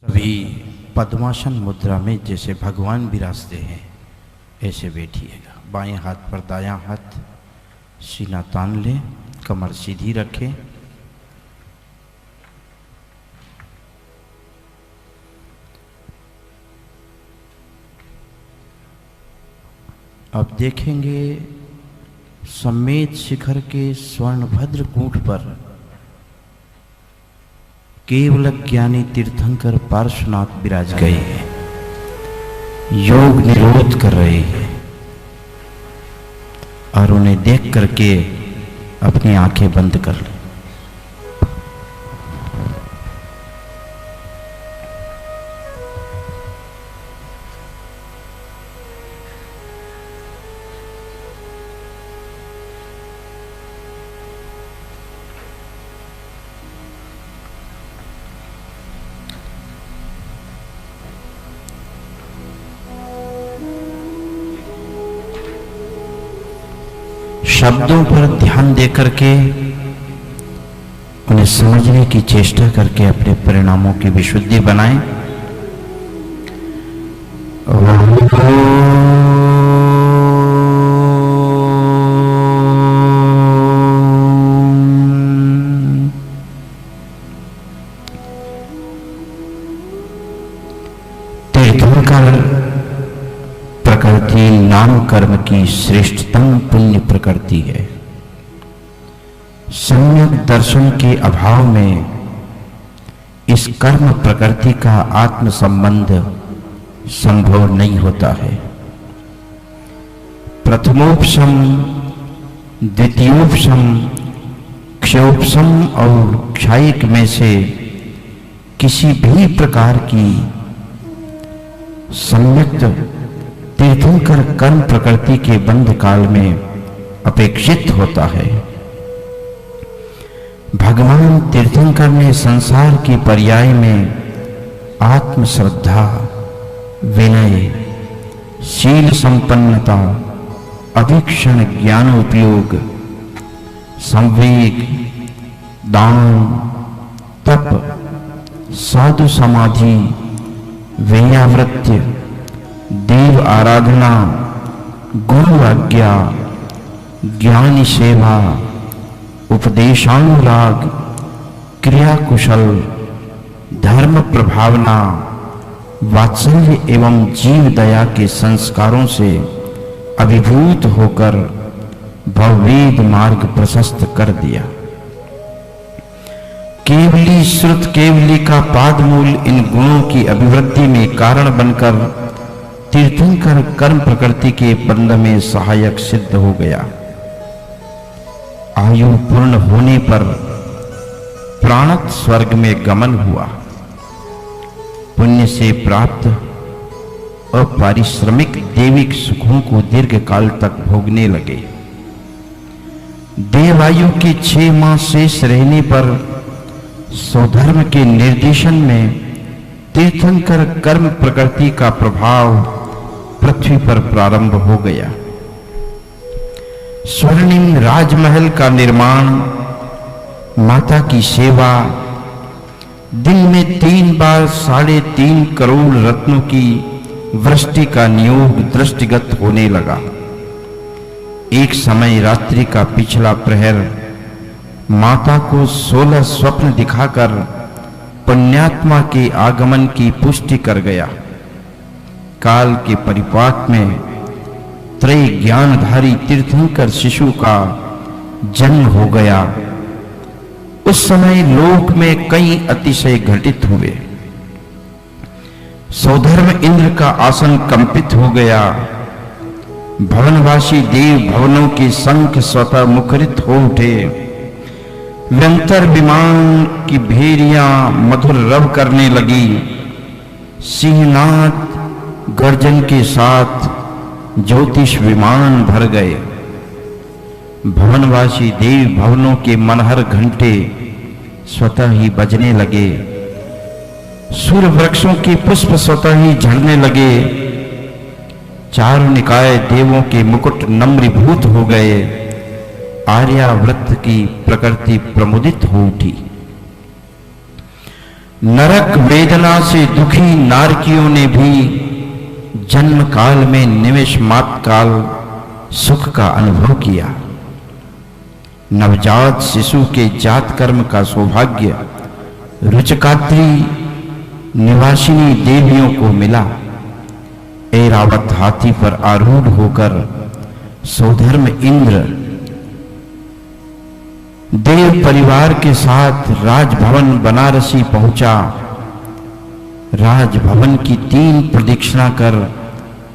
सभी पद्मासन मुद्रा में जैसे भगवान विराजते हैं ऐसे बैठिएगा। बाएं हाथ पर दायां हाथ, सीना तान ले, कमर सीधी रखें। अब देखेंगे सम्मेद शिखर के स्वर्णभद्र कूट पर केवल ज्ञानी तीर्थंकर पार्श्वनाथ विराज गए हैं, योग निरोध कर रहे हैं और उन्हें देख करके अपनी आंखें बंद कर लें। शब्दों पर ध्यान देकर के उन्हें समझने की चेष्टा करके अपने परिणामों की विशुद्धि बनाएं। तीर्थंकर प्रकृति नाम कर्म की श्रेष्ठतम पुण्य प्रकृति है। सम्यक दर्शन के अभाव में इस कर्म प्रकृति का आत्म संबंध संभव नहीं होता है। प्रथमोपशम, द्वितीयोपशम, क्षयोपशम और क्षयिक में से किसी भी प्रकार की सम्यक तीर्थंकर कर्म प्रकृति के बंध काल में अपेक्षित होता है। भगवान तीर्थंकर ने संसार की पर्याय में आत्म श्रद्धा, विनय, शील संपन्नता, अवीक्षण ज्ञानोपयोग, संवेग, दान, तप, साधु समाधि, वेयावृत्य, देव आराधना, गुरु आज्ञा, ज्ञान सेवा, उपदेशानुराग, क्रिया कुशल, धर्म प्रभावना, वात्सल्य एवं जीव दया के संस्कारों से अभिभूत होकर भववेद मार्ग प्रशस्त कर दिया। केवली श्रुत केवली का पादमूल इन गुणों की अभिवृद्धि में कारण बनकर तीर्थंकर कर्म प्रकृति के बंध में सहायक सिद्ध हो गया। आयु पूर्ण होने पर प्राणत स्वर्ग में गमन हुआ। पुण्य से प्राप्त अपारिश्रमिक दैविक सुखों को दीर्घ काल तक भोगने लगे। देवायु के 6 माह शेष रहने पर स्वधर्म के निर्देशन में तीर्थंकर कर्म प्रकृति का प्रभाव पृथ्वी पर प्रारंभ हो गया। स्वर्णिम राजमहल का निर्माण, माता की सेवा, दिन में 3 बार 3.5 करोड़ रत्नों की वृष्टि का नियोग दृष्टिगत होने लगा। एक समय रात्रि का पिछला प्रहर माता को 16 स्वप्न दिखाकर पुण्यात्मा के आगमन की पुष्टि कर गया। काल के परिपाक में त्रय ज्ञानधारी तीर्थंकर शिशु का जन्म हो गया। उस समय लोक में कई अतिशय घटित हुए। स्वधर्म इंद्र का आसन कंपित हो गया। भवनवासी देव भवनों के शंख स्वतः मुखरित हो उठे। व्यंतर विमान की भेड़ियां मधुर रव करने लगी। सिंहनाद गर्जन के साथ ज्योतिष विमान भर गए। भवनवासी देव भवनों के मनहर घंटे स्वतः ही बजने लगे। सूर्य वृक्षों के पुष्प स्वतः ही झड़ने लगे। चारों निकाय देवों के मुकुट नम्रीभूत हो गए। आर्यावृत्त की प्रकृति प्रमुदित हो उठी। नरक वेदना से दुखी नारकियों ने भी जन्म काल में निमेष मात्र काल सुख का अनुभव किया। नवजात शिशु के जात कर्म का सौभाग्य रुचकात्री निवासिनी देवियों को मिला। ऐरावत हाथी पर आरूढ़ होकर सौधर्म इंद्र देव परिवार के साथ राजभवन बनारसी पहुंचा। राजभवन की 3 प्रदक्षिणा कर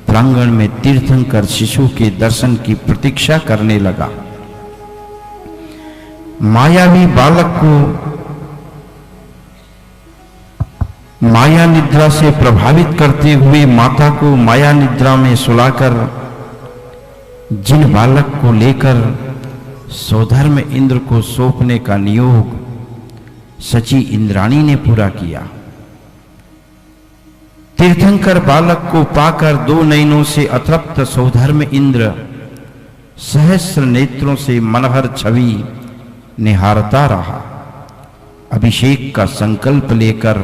प्रांगण में तीर्थंकर शिशु के दर्शन की प्रतीक्षा करने लगा। मायावी बालक को माया निद्रा से प्रभावित करते हुए माता को माया निद्रा में सुलाकर जिन बालक को लेकर सौधर्म इंद्र को सौंपने का नियोग सची इंद्राणी ने पूरा किया। तीर्थंकर बालक को पाकर 2 नयनों से अतृप्त सौधर्म इंद्र सहस्र नेत्रों से मनोहर छवि निहारता रहा। अभिषेक का संकल्प लेकर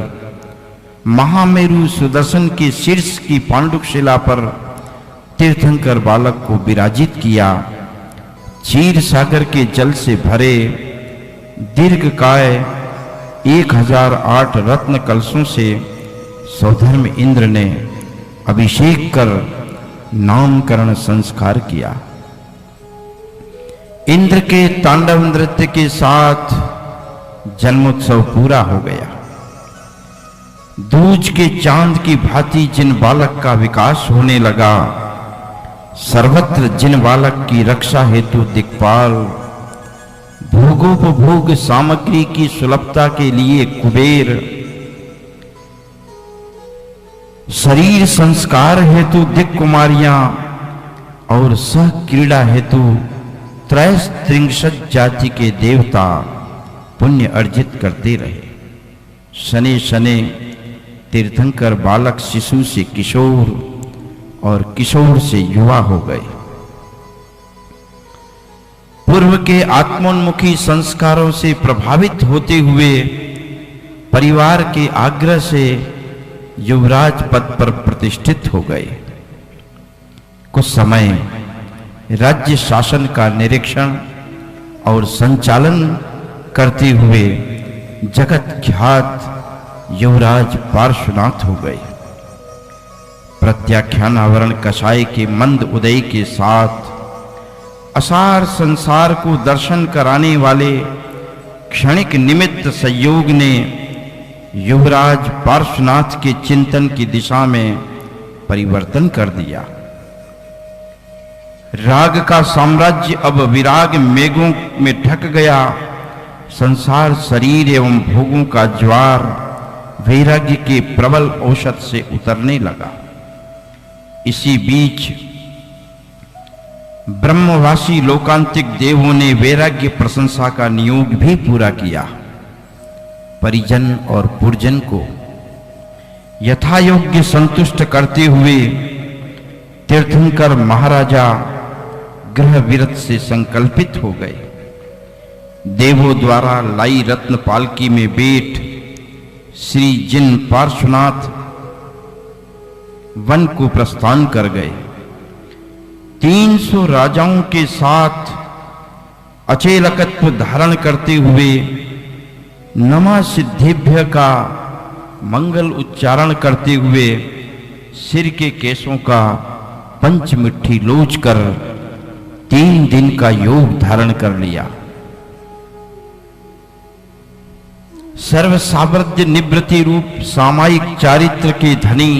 महामेरु सुदर्शन के शीर्ष की पांडुक शिला पर तीर्थंकर बालक को विराजित किया। क्षीर सागर के जल से भरे दीर्घकाय 1008 रत्न कलशों से सौधर्म इंद्र ने अभिषेक कर नामकरण संस्कार किया। इंद्र के तांडव नृत्य के साथ जन्मोत्सव पूरा हो गया। दूज के चांद की भांति जिन बालक का विकास होने लगा, सर्वत्र जिन बालक की रक्षा हेतु दिक्पाल, भोगोपभोग सामग्री की सुलभता के लिए कुबेर, शरीर संस्कार हेतु दिक्कुमारियां और सह क्रीड़ा हेतु 63 जाति के देवता पुण्य अर्जित करते रहे। शने शने तीर्थंकर बालक शिशु से किशोर और किशोर से युवा हो गए। पूर्व के आत्मोन्मुखी संस्कारों से प्रभावित होते हुए परिवार के आग्रह से युवराज पद पर प्रतिष्ठित हो गए। कुछ समय राज्य शासन का निरीक्षण और संचालन करते हुए जगत ख्यात युवराज पार्श्वनाथ हो गए। प्रत्याख्यानावरण कषाय के मंद उदय के साथ असार संसार को दर्शन कराने वाले क्षणिक निमित्त संयोग ने युवराज पार्श्वनाथ के चिंतन की दिशा में परिवर्तन कर दिया। राग का साम्राज्य अब विराग मेघों में ढक गया। संसार शरीर एवं भोगों का ज्वार वैराग्य के प्रबल औषध से उतरने लगा। इसी बीच ब्रह्मवासी लोकांतिक देवों ने वैराग्य प्रशंसा का नियोग भी पूरा किया। परिजन और पुरजन को यथायोग्य संतुष्ट करते हुए तीर्थंकर महाराजा गृह विरत से संकल्पित हो गए। देवों द्वारा लाई रत्न पालकी में बैठ श्री जिन पार्श्वनाथ वन को प्रस्थान कर गए। 300 राजाओं के साथ अचेलकत्व धारण करते हुए नमः सिद्धेभ्य का मंगल उच्चारण करते हुए सिर के केशों का पंचमुट्ठी लोच कर 3 दिन का योग धारण कर लिया। सर्व सामर्थ्य निवृत्ति रूप सामायिक चारित्र के धनी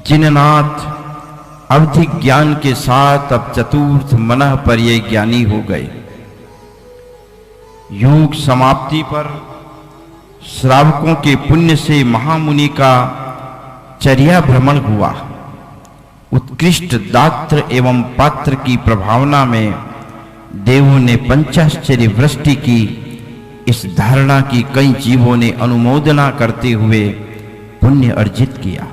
जिननाथ अवधि ज्ञान के साथ अब चतुर्थ मनः पर्यय ज्ञानी हो गए। योग समाप्ति पर श्रावकों के पुण्य से महामुनि का चर्या भ्रमण हुआ। उत्कृष्ट दात्र एवं पात्र की प्रभावना में देवों ने पंचाश्चर्य वृष्टि की। इस धारणा की कई जीवों ने अनुमोदना करते हुए पुण्य अर्जित किया।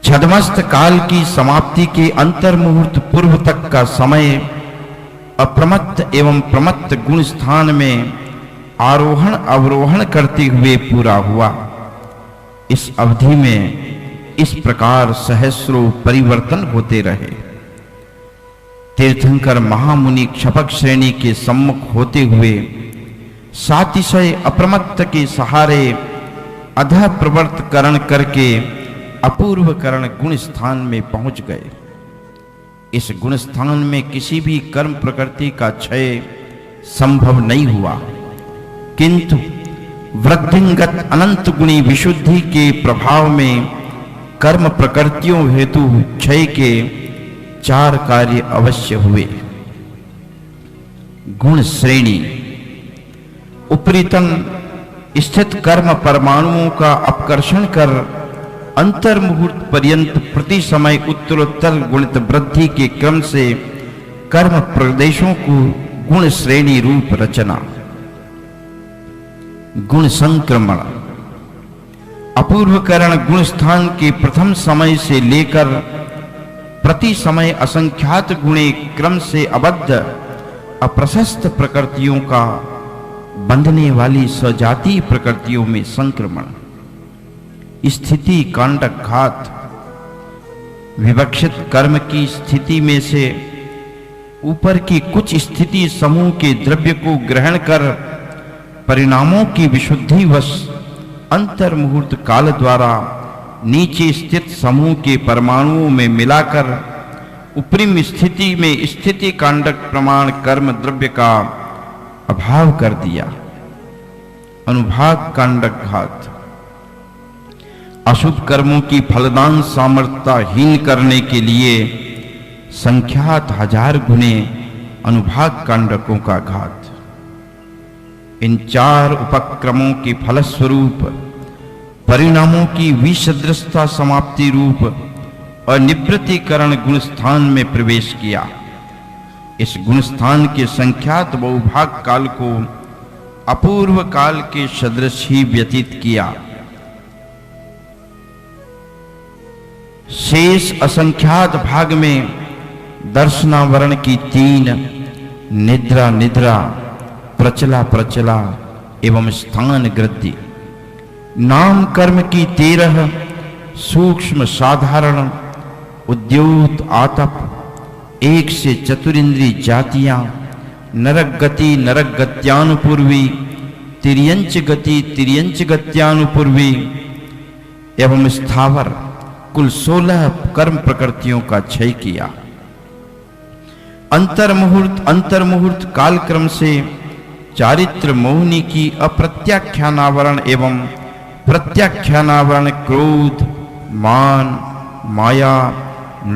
छद्मस्त काल की समाप्ति के अंतर मुहूर्त पूर्व तक का समय अप्रमत्त एवं प्रमत्त गुण स्थान में आरोहण अवरोहण करते हुए पूरा हुआ। इस अवधि में इस प्रकार सहस्रों परिवर्तन होते रहे। तीर्थंकर महामुनि क्षपक श्रेणी के सम्मुख होते हुए सातिशय अप्रमत्त के सहारे अधः प्रवर्त करण करके अपूर्व करण गुण स्थान में पहुंच गए। इस गुण स्थान में किसी भी कर्म प्रकृति का क्षय संभव नहीं हुआ, किंतु वृद्धिंगत अनंत गुणी विशुद्धि के प्रभाव में कर्म प्रकृतियों हेतु क्षय के 4 कार्य अवश्य हुए। गुण श्रेणी: उपरितन स्थित कर्म परमाणुओं का अपकर्षण कर अंतर मुहूर्त पर्यंत प्रति समय उत्तरोत्तर गुणित वृद्धि के क्रम से कर्म प्रदेशों को गुण श्रेणी रूप रचना। गुण संक्रमण: अपूर्वकरण गुण स्थान के प्रथम समय से लेकर प्रति समय असंख्यात गुणे क्रम से अबद्ध अप्रशस्त प्रकृतियों का बंधने वाली सजातीय प्रकृतियों में संक्रमण। स्थिति कांडक घात: विवक्षित कर्म की स्थिति में से ऊपर की कुछ स्थिति समूह के द्रव्य को ग्रहण कर परिणामों की विशुद्धि वश अंतर मुहूर्त काल द्वारा नीचे स्थित समूह के परमाणुओं में मिलाकर उपरिम स्थिति में स्थिति कांडक प्रमाण कर्म द्रव्य का अभाव कर दिया। अनुभाग कांडक घात: अशुभ कर्मों की फलदान सामर्थ्यहीन करने के लिए संख्यात 1000 गुने अनुभाग कांडकों का घात। इन 4 उपक्रमों के फलस्वरूप परिणामों की विसदृशता समाप्ति रूप अनिवृत्तिकरण गुण स्थान में प्रवेश किया। इस गुण स्थान के संख्यात बहुभाग काल को अपूर्व काल के सदृश ही व्यतीत किया। शेष असंख्यात भाग में दर्शनावरण की 3 निद्रा निद्रा, प्रचला प्रचला एवं स्थान गृद्धि, नाम कर्म की 13 सूक्ष्म साधारण उद्योत आतप, 1 से चतुरिंद्री जातियां, नरक गति नरक गत्यानुपूर्वी, तिर्यंच गति तिर्यंच गत्यानुपूर्वी एवं स्थावर कुल 16 कर्म प्रकृतियों का क्षय किया। अंतर मुहूर्त कालक्रम से चारित्र मोहिनी की अप्रत्याख्यानावरण एवं प्रत्याख्यानावरण क्रोध, मान, माया,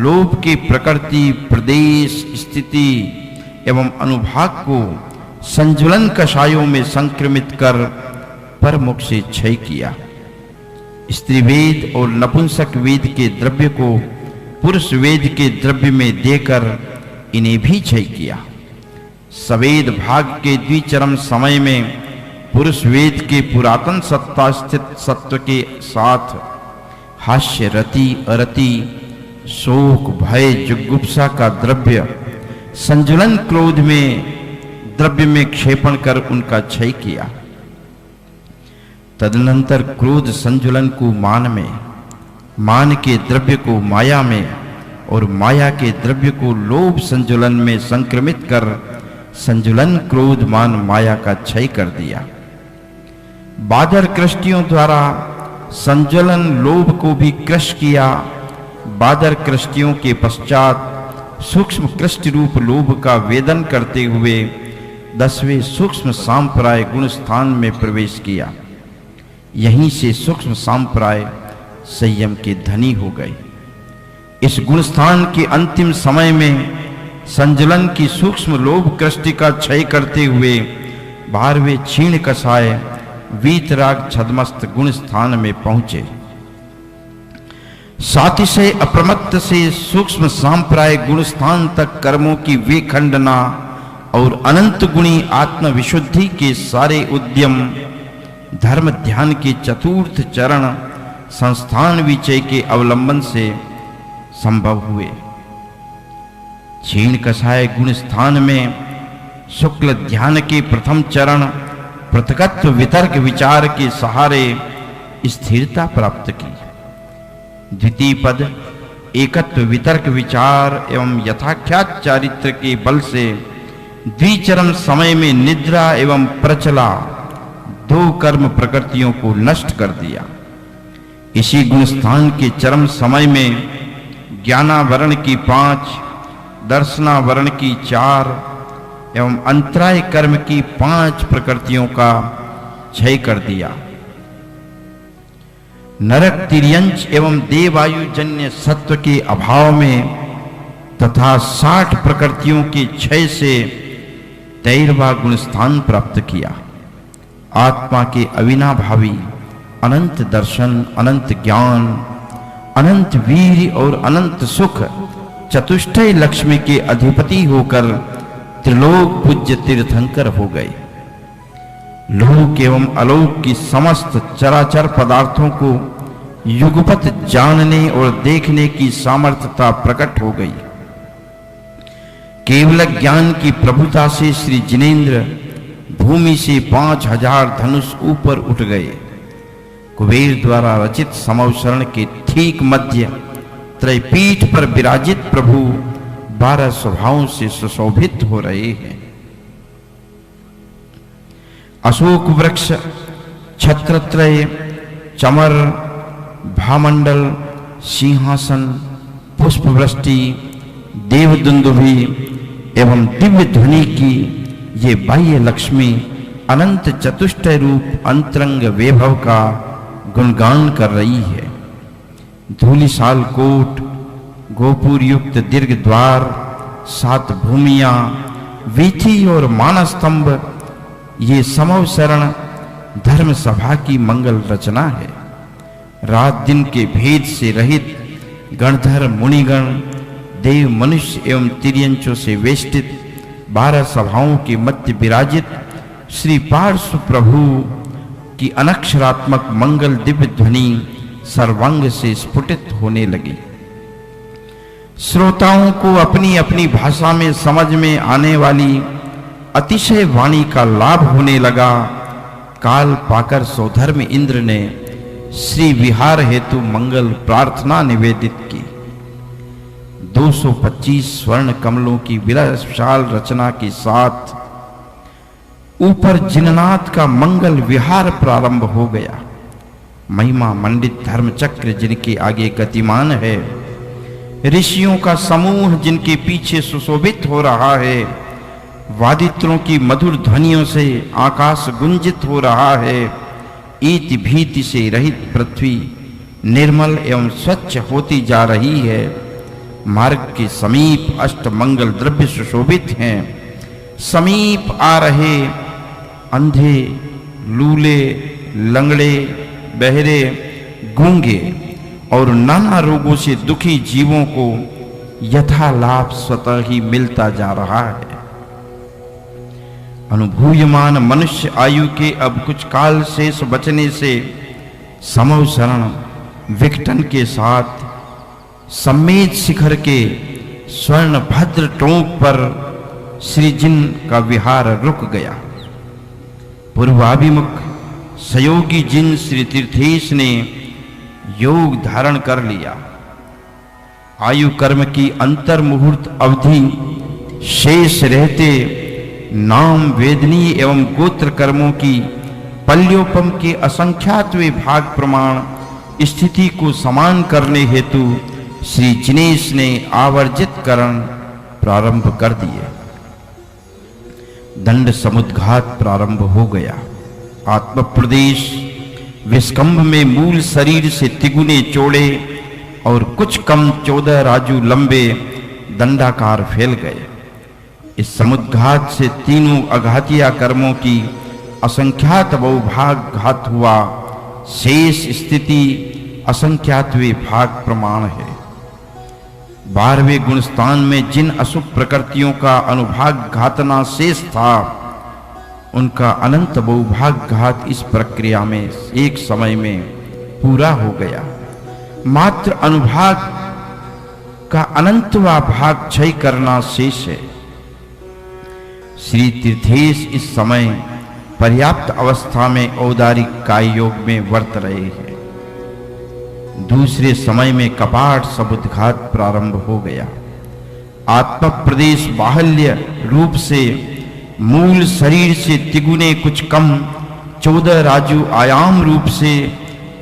लोभ की प्रकृति, प्रदेश, स्थिति एवं अनुभाग को संज्वलन कषायों में संक्रमित कर परमुख से क्षय किया। स्त्री वेद और नपुंसक वेद के द्रव्य को पुरुष वेद के द्रव्य में देकर इन्हें भी क्षय किया। सवेद भाग के द्विचरम समय में पुरुष वेद के पुरातन सत्ता स्थित सत्व के साथ हास्य, रति, अरति, शोक, भय, जुगुप्सा का द्रव्य संजुलन क्रोध में द्रव्य में क्षेपण कर उनका क्षय किया। तदनंतर क्रोध संजुलन को मान में, मान के द्रव्य को माया में और माया के द्रव्य को लोभ संजुलन में संक्रमित कर संजुलन क्रोध मान माया का क्षय कर दिया। बादर कृष्टियों द्वारा संजुलन लोभ को भी कृश किया। बादर कृष्टियों के पश्चात सूक्ष्म कृष्टि रूप लोभ का वेदन करते हुए 10वें सूक्ष्म सांप्राय गुण स्थान में प्रवेश किया। यहीं से सूक्ष्म सांप्राय संयम के धनी हो गए। इस गुण स्थान के अंतिम समय में संजलन की सूक्ष्म लोभ कृष्टि का क्षय करते हुए 12वें क्षीण कषाय वीतराग छदमस्त गुण स्थान में पहुंचे। सातिशय अप्रमत्त से सूक्ष्म सांप्राय गुण स्थान तक कर्मों की विखंडना और अनंत गुणी आत्म विशुद्धि के सारे उद्यम धर्म ध्यान के चतुर्थ चरण संस्थान विचय के अवलंबन से संभव हुए। क्षीण कषाय गुण स्थान में शुक्ल ध्यान के प्रथम चरण पृथकत्व वितर्क विचार के सहारे स्थिरता प्राप्त की। द्वितीय पद एकत्व वितर्क विचार एवं यथाख्यात चारित्र के बल से द्विचरम समय में निद्रा एवं प्रचला दो कर्म प्रकृतियों को नष्ट कर दिया। इसी गुणस्थान के चरम समय में ज्ञानावरण की 5, दर्शनावरण की 4 एवं अंतराय कर्म की 5 प्रकृतियों का क्षय कर दिया। नरक तिर्यंच एवं देवायुजन्य सत्व के अभाव में तथा 60 प्रकृतियों के क्षय से 13वां गुणस्थान प्राप्त किया। आत्मा के अविनाभावी अनंत दर्शन, अनंत ज्ञान, अनंत वीर और अनंत सुख चतुष्टय लक्ष्मी के अधिपति होकर त्रिलोक पूज्य तीर्थंकर हो गए। लोक एवं अलोक की समस्त चराचर पदार्थों को युगपत जानने और देखने की सामर्थ्यता प्रकट हो गई। केवल ज्ञान की प्रभुता से श्री जिनेंद्र भूमि से 5000 धनुष ऊपर उठ गए। कुबेर द्वारा रचित समवसरण के ठीक मध्य त्रैपीठ पर विराजित प्रभु 12 स्वभावों से सुशोभित हो रहे हैं। अशोक वृक्ष, छत्रत्रय, चमर, भामंडल, सिंहासन, पुष्पवृष्टि, देवदुंदुभि एवं दिव्य ध्वनि की ये बाह्य लक्ष्मी अनंत चतुष्टय रूप अंतरंग वैभव का गुणगान कर रही है। धूलिसाल कोट, गोपुर युक्त दीर्घ द्वार, 7 भूमियां, वीथी और मानस्तंभ ये समवसरण धर्म सभा की मंगल रचना है। रात दिन के भेद से रहित गणधर मुनिगण, देव मनुष्य एवं तिर्यंचों से वेष्टित 12 सभाओं के मध्य विराजित श्री पार्श्व प्रभु की अनक्षरात्मक मंगल दिव्य ध्वनि सर्वांग से स्फुटित होने लगी। श्रोताओं को अपनी अपनी भाषा में समझ में आने वाली अतिशय वाणी का लाभ होने लगा। काल पाकर सौधर्म इंद्र ने श्री विहार हेतु मंगल प्रार्थना निवेदित की। 225 स्वर्ण कमलों की विलासशाल रचना के साथ ऊपर जिननाथ का मंगल विहार प्रारंभ हो गया। महिमा मंडित धर्मचक्र जिनके आगे गतिमान है, ऋषियों का समूह जिनके पीछे सुशोभित हो रहा है, वादित्रों की मधुर ध्वनियों से आकाश गुंजित हो रहा है, ईति भीति से रहित पृथ्वी निर्मल एवं स्वच्छ होती जा रही है। मार्ग के समीप अष्ट मंगल द्रव्य सुशोभित हैं। समीप आ रहे अंधे, लूले, लंगड़े, बहरे, गूंगे और नाना रोगों से दुखी जीवों को यथा लाभ स्वतः ही मिलता जा रहा है। अनुभूयमान मनुष्य आयु के अब कुछ काल शेष बचने से समवसरण विघटन के साथ सम्मेद शिखर के स्वर्ण भद्र टोंक पर श्रीजिन का विहार रुक गया। पूर्वाभिमुख सयोगी जिन श्री तीर्थेश ने योग धारण कर लिया। आयु कर्म की अंतर मुहूर्त अवधि शेष रहते नाम वेदनीय एवं गोत्र कर्मों की पल्योपम के असंख्यात भाग प्रमाण स्थिति को समान करने हेतु श्री जिनेश ने आवर्जित करण प्रारंभ कर दिए। दंड समुद्घात प्रारंभ हो गया। आत्म प्रदेश विस्कंभ में मूल शरीर से तिगुने चौड़े और कुछ कम 14 राजू लंबे दंडाकार फैल गए। इस समुद्घात से तीनों अघातिया कर्मों की असंख्यात बहुभाग घात हुआ। शेष स्थिति असंख्यात भाग प्रमाण है। 12वें गुणस्थान में जिन अशुभ प्रकृतियों का अनुभाग घातना शेष था, उनका अनंत बहुभाग घात इस प्रक्रिया में एक समय में पूरा हो गया। मात्र अनुभाग का अनंतवा भाग क्षय करना शेष है। श्री तीर्थेश इस समय पर्याप्त अवस्था में औदारिक काय योग में वर्त रहे हैं। दूसरे समय में कपाट समुद्घात प्रारंभ हो गया। आत्म प्रदेश बाह्य रूप से मूल शरीर से तिगुने कुछ कम 14 राजू आयाम रूप से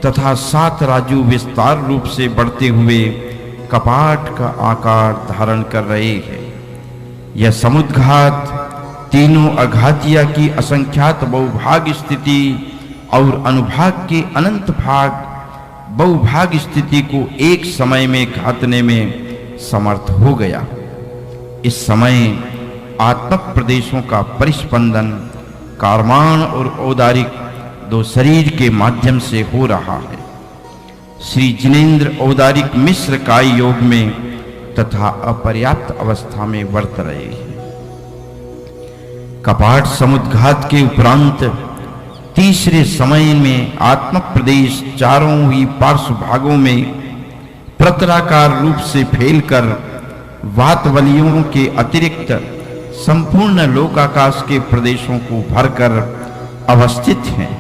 तथा 7 राजू विस्तार रूप से बढ़ते हुए कपाट का आकार धारण कर रहे हैं। यह समुद्घात तीनों अघातिया की असंख्यात बहुभाग स्थिति और अनुभाग के अनंत भाग बहुभाग स्थिति को एक समय में घातने में समर्थ हो गया। इस समय आत्मक प्रदेशों का परिस्पंदन कारमान और औदारिक दो शरीर के माध्यम से हो रहा है। श्री जिनेंद्र औदारिक मिश्र काय योग में तथा अपर्याप्त अवस्था में वर्त रहे हैं। कपाट समुद्घात के उपरांत तीसरे समय में आत्मक प्रदेश चारों ही पार्श्व भागों में प्रतराकार रूप से फैलकर वातवलियों के अतिरिक्त संपूर्ण लोकाकाश के प्रदेशों को भरकर अवस्थित हैं।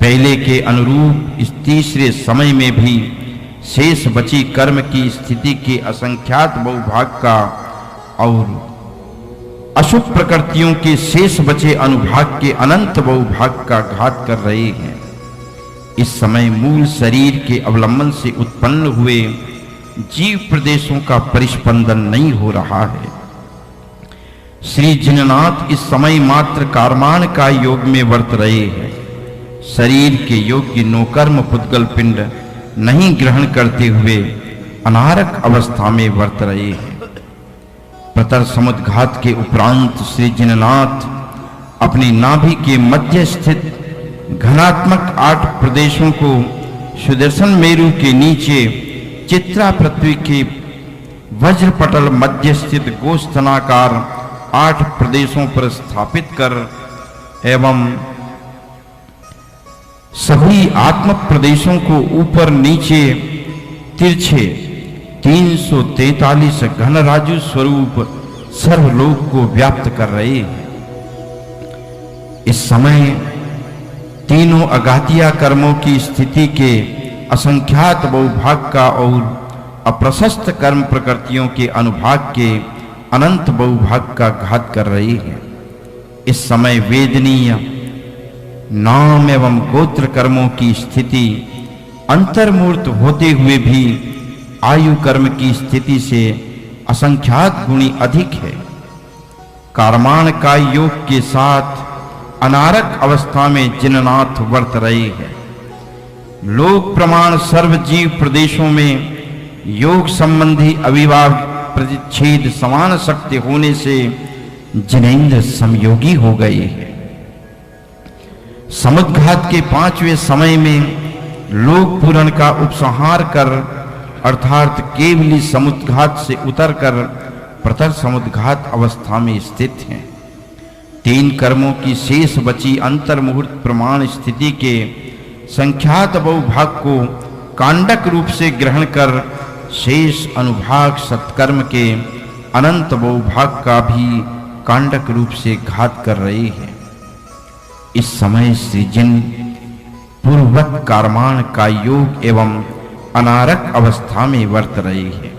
पहले के अनुरूप इस तीसरे समय में भी शेष बची कर्म की स्थिति के असंख्यात बहुभाग का और अशुभ प्रकृतियों के शेष बचे अनुभाग के अनंत बहुभाग का घात कर रहे हैं। इस समय मूल शरीर के अवलंबन से उत्पन्न हुए जीव प्रदेशों का परिस्पंदन नहीं हो रहा है। श्री जिननाथ इस समय मात्र कारमान का योग में वर्त रहे हैं। शरीर के योग्य नोकर्म पुद्गल पिंड नहीं ग्रहण करते हुए अनारक अवस्था में वर्त रहे हैं। प्रतर समुद्घात के उपरांत श्री जिननाथ अपनी नाभि के मध्य स्थित घनात्मक 8 प्रदेशों को सुदर्शन मेरु के नीचे चित्रा पृथ्वी के वज्रपटल मध्य स्थित गोस्तनाकार 8 प्रदेशों पर स्थापित कर एवं सभी आत्म प्रदेशों को ऊपर नीचे तिरछे 343 घन राजु स्वरूप सर्वलोक को व्याप्त कर रहे हैं। इस समय तीनों अघातिया कर्मों की स्थिति के असंख्यात बहुभाग का और अप्रशस्त कर्म प्रकृतियों के अनुभाग के अनंत बहुभाग का घात कर रही है। इस समय वेदनीय नाम एवं गोत्र कर्मों की स्थिति अंतर्मूर्त होते हुए भी आयु कर्म की स्थिति से असंख्यात गुणी अधिक है। कारमान का योग के साथ अनारक अवस्था में जिननाथ वर्त रहे हैं। लोक प्रमाण सर्व जीव प्रदेशों में योग संबंधी अविवाद प्रतिच्छेद समान शक्ति होने से जिनेंद्र समयोगी हो गए हैं। समुद्घात के 5वें समय में लोक पूरण का उपसंहार कर अर्थात केवली समुद्घात से उतरकर प्रतर समुद्घात अवस्था में स्थित हैं। 3 कर्मों की शेष बची अंतर मुहूर्त प्रमाण स्थिति के संख्यात बहुभाग को कांडक रूप से ग्रहण कर शेष अनुभाग सत्कर्म के अनंत बहुभाग का भी कांडक रूप से घात कर रहे हैं। इस समय सृजन पूर्ववत कारमान का योग एवं अनारक अवस्था में वर्त रहे हैं।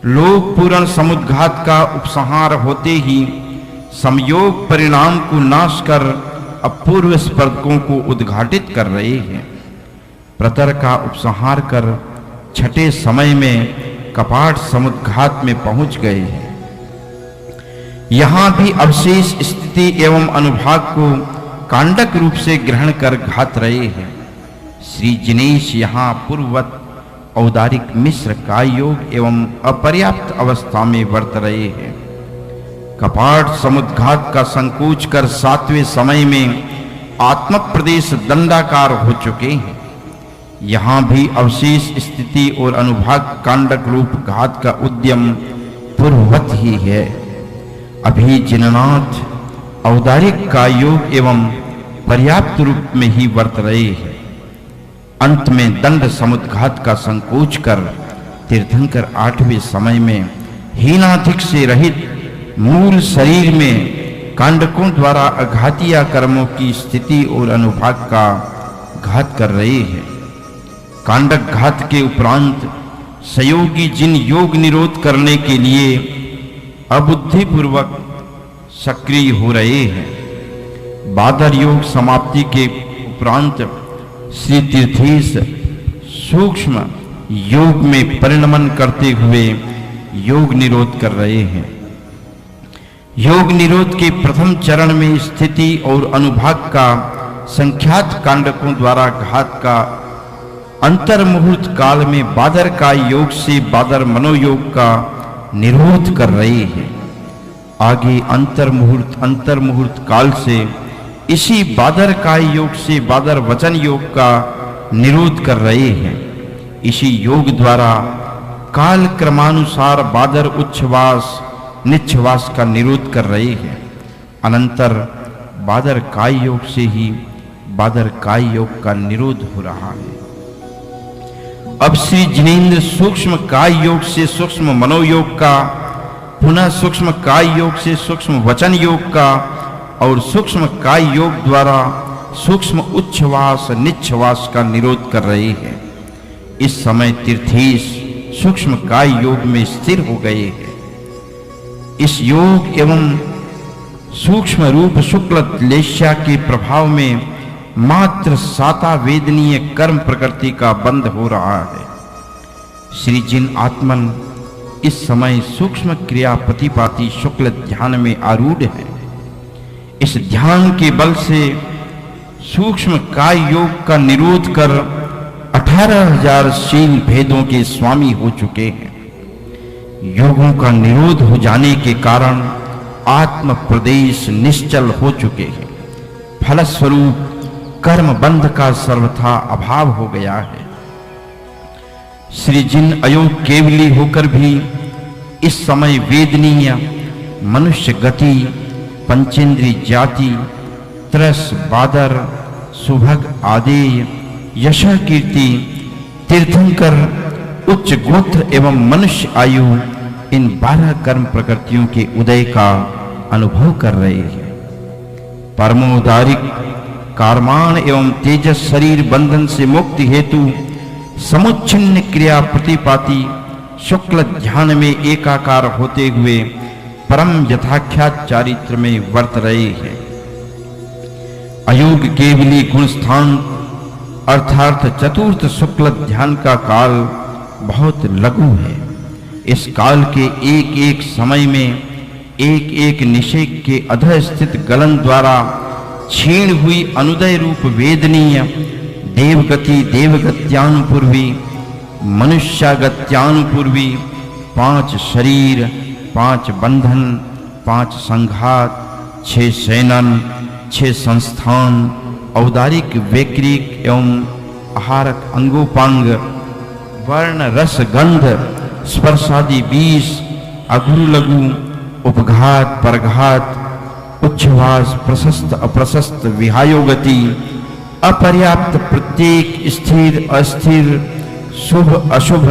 लोक पूर्ण समुद्घात का उपसंहार होते ही संयोग परिणाम को नाश कर अपूर्व स्पर्धकों को उद्घाटित कर रहे हैं। प्रतर का उपसंहार कर 6ठे समय में कपाट समुद्घात में पहुंच गए हैं। यहां भी अवशेष स्थिति एवं अनुभाग को कांडक रूप से ग्रहण कर घात रहे हैं। श्री जिनेश यहाँ पूर्ववत औदारिक मिश्र का योग एवं अपर्याप्त अवस्था में वर्त रहे हैं। कपाट समुद्घात का संकोच कर 7वें समय में आत्मक प्रदेश दंडाकार हो चुके हैं। यहाँ भी अवशेष स्थिति और अनुभाग कांडक रूप घात का उद्यम पूर्ववत ही है। अभी जिननाथ औदारिक का योग एवं पर्याप्त रूप में ही वर्त रहे हैं। अंत में दंड समुद्घात का संकोच कर तीर्थंकर 8वें समय में हीनाधिक से रहित मूल शरीर में कांडकों द्वारा अघातिया कर्मों की स्थिति और अनुभाग का घात कर रहे हैं। कांडक घात के उपरांत सहयोगी जिन योग निरोध करने के लिए अबुद्धिपूर्वक सक्रिय हो रहे हैं, बादर योग समाप्ति के उपरांत श्री तीर्थेश सूक्ष्म योग में परिणमन करते हुए योग निरोध कर रहे हैं। योग निरोध के प्रथम चरण में स्थिति और अनुभाग का संख्यात कांडकों द्वारा घात का अंतर मुहूर्त काल में बादर का योग से बादर मनोयोग का निरोध कर रहे हैं। आगे अंतर मुहूर्त काल से इसी बादर का योग से बादर वचन योग का निरोध कर रहे हैं। इसी योग द्वारा काल क्रमानुसार बादर उच्छ्वास निच्छ्वास का निरोध कर रहे हैं। अनंतर बादर काय योग से ही बादर काय योग का निरोध हो रहा है। अब श्री जिनेंद्र सूक्ष्म काय योग से सूक्ष्म मनोयोग का, पुनः सूक्ष्म काय योग से सूक्ष्म वचन योग का और सूक्ष्म काय योग द्वारा सूक्ष्म उच्छ्वास निच्छ्वास का निरोध कर रहे हैं। इस समय तीर्थेश सूक्ष्म काय योग में स्थिर हो गए हैं। इस योग एवं सूक्ष्म रूप शुक्ल लेश्या के प्रभाव में मात्र साता वेदनीय कर्म प्रकृति का बंध हो रहा है। श्री जिन आत्मन इस समय सूक्ष्म क्रिया प्रतिपाती शुक्ल ध्यान में आरूढ़ है। इस ध्यान के बल से सूक्ष्म काय योग का निरोध कर 18,000 शील भेदों के स्वामी हो चुके हैं। योगों का निरोध हो जाने के कारण आत्म प्रदेश निश्चल हो चुके हैं। फलस्वरूप कर्म बंध का सर्वथा अभाव हो गया है। श्री जिन अयोग केवली होकर भी इस समय वेदनीय मनुष्य गति, पंचेंद्री जाति, त्रस, बादर, सुभग, आदेय, यशा, कीर्ति, तीर्थंकर, उच्च गोत्र एवं मनुष्य आयु इन 12 कर्म प्रकृतियों के उदय का अनुभव कर रहे हैं। परमोदारिक कारमान एवं तेजस शरीर बंधन से मुक्ति हेतु समुच्छिन्न क्रिया प्रतिपाती शुक्ल ध्यान में एकाकार होते हुए परम यथाख्यात चारित्र में वर्त रहे हैं। अयोग केवली गुण स्थान अर्थात चतुर्थ शुक्ल ध्यान का काल बहुत लघु है। इस काल के एक एक समय में एक एक निषेक के अधः स्थित गलन द्वारा क्षीण हुई अनुदय रूप वेदनीय देवगति, देवगत्यानुपूर्वी, मनुष्यागत्यानुपूर्वी 5 शरीर, 5 बंधन, 5 संघात, 6 शयनन, 6 संस्थान, औदारिक, वैक्रिक एवं आहारक अंगोपांग, वर्ण, रस, गंध, स्पर्शादि 20, अघुरु लघु, उपघात, परघात, उच्छ्वास, प्रशस्त अप्रशस्त, विहायोगति, अपर्याप्त, प्रत्येक, स्थिर अस्थिर, शुभ अशुभ,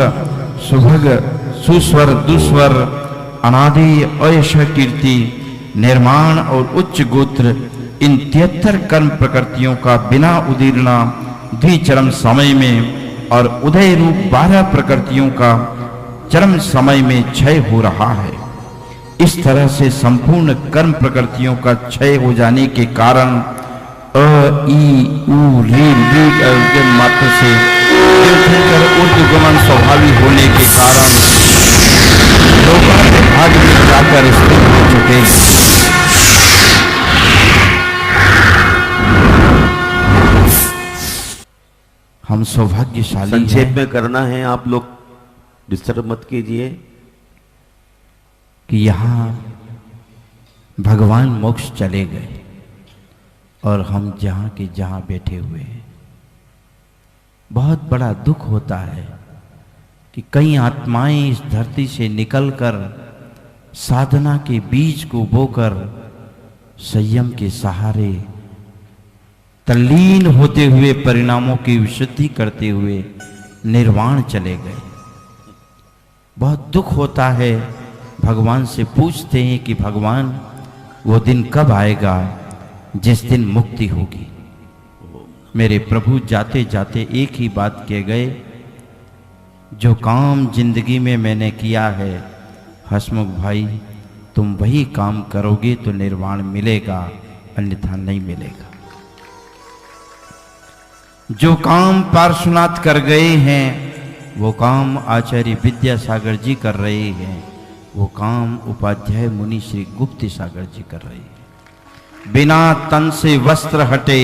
सुभग, सुस्वर दुस्वर, अनादेय, अयश, कीर्ति, निर्माण और उच्च गोत्र इन 73 कर्म प्रकृतियों का बिना उदीर्णा द्विचरम समय में और उदय रूप 12 प्रकृतियों का चरम समय में क्षय हो रहा है। इस तरह से संपूर्ण कर्म प्रकृतियों का क्षय हो जाने के कारण अ, ई, उ, री के मात्र से तीर्थंकर ऊर्ध्वगमन स्वाभाविक होने के कारण लोगों के भाग में जाकर स्थित हो चुके हैं। हम सौभाग्यशाली हैं। संक्षेप में करना है, आप लोग डिस्टर्ब मत कीजिए। कि यहाँ भगवान मोक्ष चले गए और हम जहाँ के जहाँ बैठे हुए हैं। बहुत बड़ा दुख होता है कि कई आत्माएं इस धरती से निकलकर साधना के बीज को बोकर संयम के सहारे तल्लीन होते हुए परिणामों की विशुद्धि करते हुए निर्वाण चले गए। बहुत दुख होता है। भगवान से पूछते हैं कि भगवान वो दिन कब आएगा जिस दिन मुक्ति होगी। मेरे प्रभु जाते जाते एक ही बात कह गए, जो काम जिंदगी में मैंने किया है हसमुख भाई, तुम वही काम करोगे तो निर्वाण मिलेगा, अन्यथा नहीं मिलेगा। जो काम पार्श्वनाथ कर गए हैं वो काम आचार्य विद्यासागर जी कर रहे हैं, वो काम उपाध्याय मुनि श्री गुप्त सागर जी कर रहे हैं। बिना तन से वस्त्र हटे,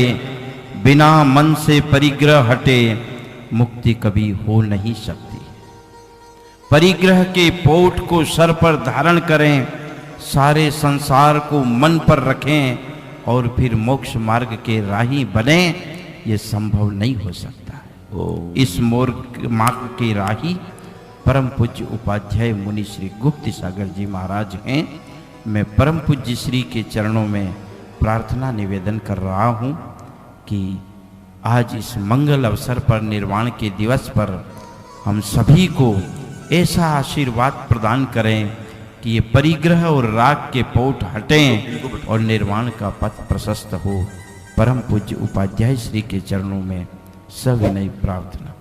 बिना मन से परिग्रह हटे, मुक्ति कभी हो नहीं सकती। परिग्रह के पोट को सर पर धारण करें, सारे संसार को मन पर रखें और फिर मोक्ष मार्ग के राही बने, ये संभव नहीं हो सकता है। इस मार्ग के राही परम पूज्य उपाध्याय मुनि श्री गुप्त सागर जी महाराज हैं। मैं परम पूज्य श्री के चरणों में प्रार्थना निवेदन कर रहा हूँ कि आज इस मंगल अवसर पर, निर्वाण के दिवस पर, हम सभी को ऐसा आशीर्वाद प्रदान करें कि ये परिग्रह और राग के पोट हटें और निर्वाण का पथ प्रशस्त हो। परम पूज्य उपाध्याय श्री के चरणों में सविनय प्रार्थना।